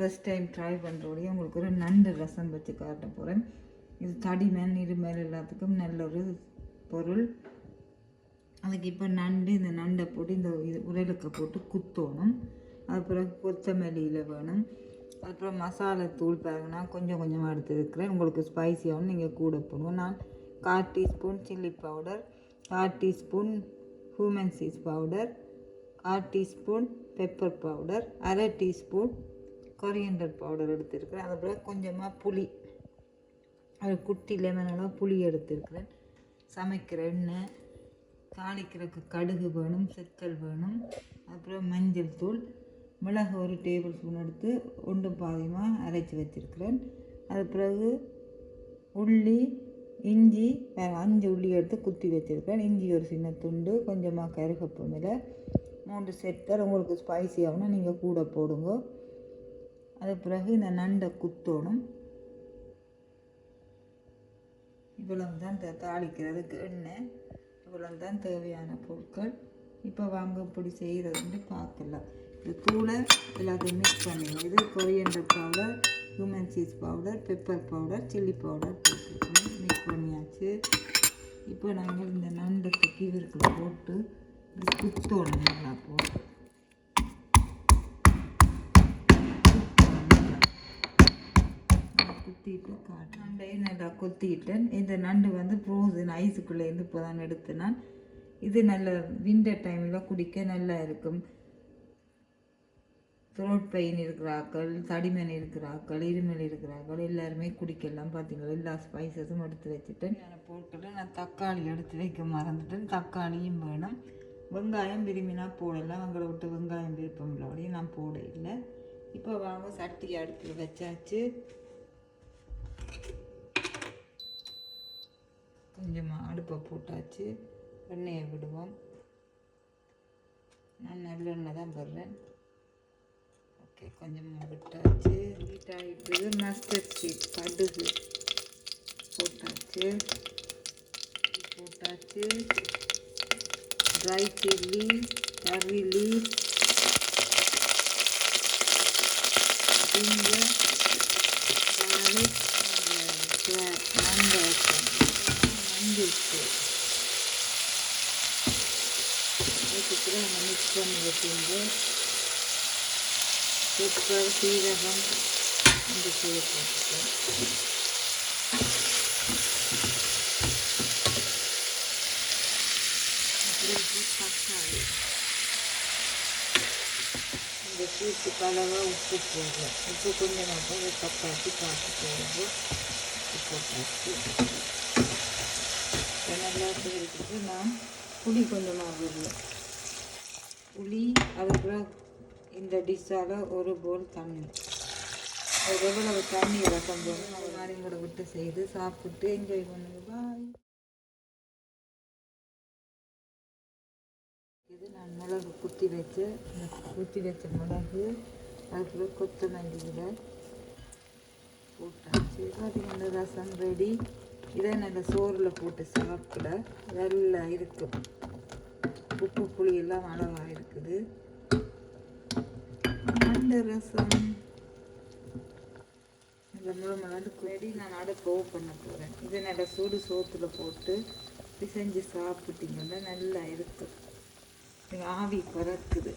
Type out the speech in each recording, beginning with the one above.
First time try பண்ணுறோடைய உங்களுக்கு ஒரு நண்டு ரசம் வச்சு காட்ட போகிறேன். இது தடிமன் இருமல் எல்லாத்துக்கும் நல்ல ஒரு பொருள். அதுக்கு இப்போ நண்டு, இந்த நண்டை போட்டு இந்த உரலுக்கு போட்டு குத்தணும். அதுக்கப்புறம் கொத்தமல்லியில் வேணும். அதுக்கப்புறம் மசாலா தூள் பாருங்கன்னா கொஞ்சம் கொஞ்சமாக எடுத்துருக்கிறேன். உங்களுக்கு ஸ்பைசியாகவும் நீங்கள் கூட போடுவோம். நான் 1/4 teaspoon chilli powder, 1/4 teaspoon cumin சீஸ் powder, 1/4 teaspoon pepper powder, 1/2 teaspoon coriander powder எடுத்துருக்கிறேன். அதுக்கப்புறம் கொஞ்சமாக புளி, ஒரு குட்டி லெமனோட புளி எடுத்துருக்கிறேன். சமைக்கிற எண்ணெய், தாளிக்கிறதுக்கு கடுகு வேணும், செக்கல் வேணும். அப்புறம் மஞ்சள் தூள், மிளகு ஒரு டேபிள் ஸ்பூன் எடுத்து ஒன்று பாதியமாக அரைச்சி வச்சுருக்கிறேன். அது பிறகு உள்ளி, இஞ்சி 5 உள்ளி எடுத்து குத்தி வச்சுருக்கேன். இஞ்சி ஒரு சின்ன துண்டு, கொஞ்சமாக கருகப்பு மேலே 3 செட்டர். உங்களுக்கு ஸ்பைசி ஆகுனா நீங்கள் கூட போடுங்க. அது பிறகு இந்த நண்டை குத்தணும். இவ்வளவு தான் தாளிக்கிறதுக்கு எண்ணெய். இவ்வளவு தான் தேவையான பொருட்கள். இப்போ வாங்க இப்படி செய்கிறதுன்னு பார்க்கலாம். இது தூளை எல்லாத்தையும் மிக்ஸ் பண்ணிடுவோம். இது கொரியண்டர் பவுடர், ஹியூமன் சீஸ் powder, pepper powder, chilli powder போட்டுருக்கோம். மிக்ஸ் பண்ணியாச்சு. இப்போ நாங்கள் இந்த நண்டை தூக்கி இவருக்கு போட்டு இது குத்தோணும். நல்லா போட்டு குத்திட்டு காட்டு நண்டையும் நல்லா கொத்திட்டேன். இந்த நண்டு வந்து ஃப்ரோசன் ஐஸுக்குள்ளேருந்து இப்போ தான் எடுத்துனான். இது நல்ல விண்டர் டைமில் குடிக்க நல்லா இருக்கும். த்ரோட் பெயின் இருக்கிறாக்கள், தடிமன் இருக்கிறாக்கள், இருமல் இருக்கிறாக்கள் எல்லாருமே குடிக்கலாம். பார்த்தீங்களா, எல்லா ஸ்பைசஸும் எடுத்து வச்சுட்டேன். பொருட்களில் நான் தக்காளி எடுத்து வைக்க மறந்துட்டேன். தக்காளியும் வேணும். வெங்காயம் விரும்பினா போடலாம். அவங்கள விட்டு வெங்காயம் விருப்பம் உள்ளபடியும் நான் போட இல்லை. இப்போ வாங்க சட்டி அடுப்பில் வச்சாச்சு. கொஞ்சமாக அடுப்பை போட்டாச்சு. எண்ணெயை விடுவோம். நான் நல்லெண்ணெய் தான் போடுறேன். ஓகே, கொஞ்சமாக விட்டாச்சு. ஹீட் ஆகிட்டு மஸ்டர்ட் சீட் கடுகு போட்டாச்சு. ட்ரை சில்லி, கறி லீஃப், ஜிஞ்சர், garlic, மஞ்சள் தூள். அதுக்கப்புறம் நம்ம மிக்ஸ் பண்ணி வச்சுருந்து பெப்பர், சீரகம் இந்த தூள் போட்டுட்டேன். அப்புறம் தக்காளி, இந்த சூப்பு கலவை உப்பு போடுறோம். உப்பு கொஞ்சமாக போது தக்காளி பார்த்து போடுறது போட்டாச்சு. நல்லா இருக்கிறது. நான் புளி கொஞ்சமாக விடுவேன். புளி, அதுக்கப்புறம் இந்த டிஷ்ஷால் ஒரு போல் தண்ணி, எவ்வளவு தண்ணி ரசம் போடணும் அது மாதிரி கூட விட்டு செய்து சாப்பிட்டு என்ஜாய் பண்ணுங்க. பாய். இது நான் மிளகு குத்தி வச்சு மிளகு, அதுக்கப்புறம் கொத்தமல்லி விலை போட்டாச்சு. பார்த்தீங்கன்னா ரசம் ரெடி. இதை நல்ல சோறில் போட்டு சாப்பிட நல்லா இருக்கும். உப்பு புளி எல்லாம் அளவாக இருக்குது. நண்டு ரசம் இந்த முழுமலாண்டுக்கு ரெடி. நான் அடுப்பு ஓப்பன் பண்ண போகிறேன். இதை நல்ல சூடு சோத்தில் போட்டு பிசைஞ்சு சாப்பிட்டீங்கன்னா நல்லா இருக்கும். ஆவி பறக்குது.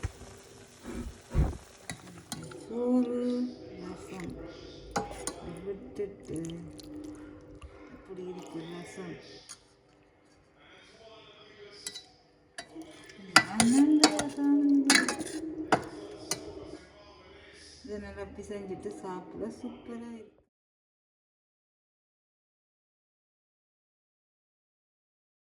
சோறு ரசம் விட்டுட்டு இப்படி இருக்கு ரசம். இதை நல்லா பிசைஞ்சிட்டு சாப்பிட சூப்பராக இருக்கும்.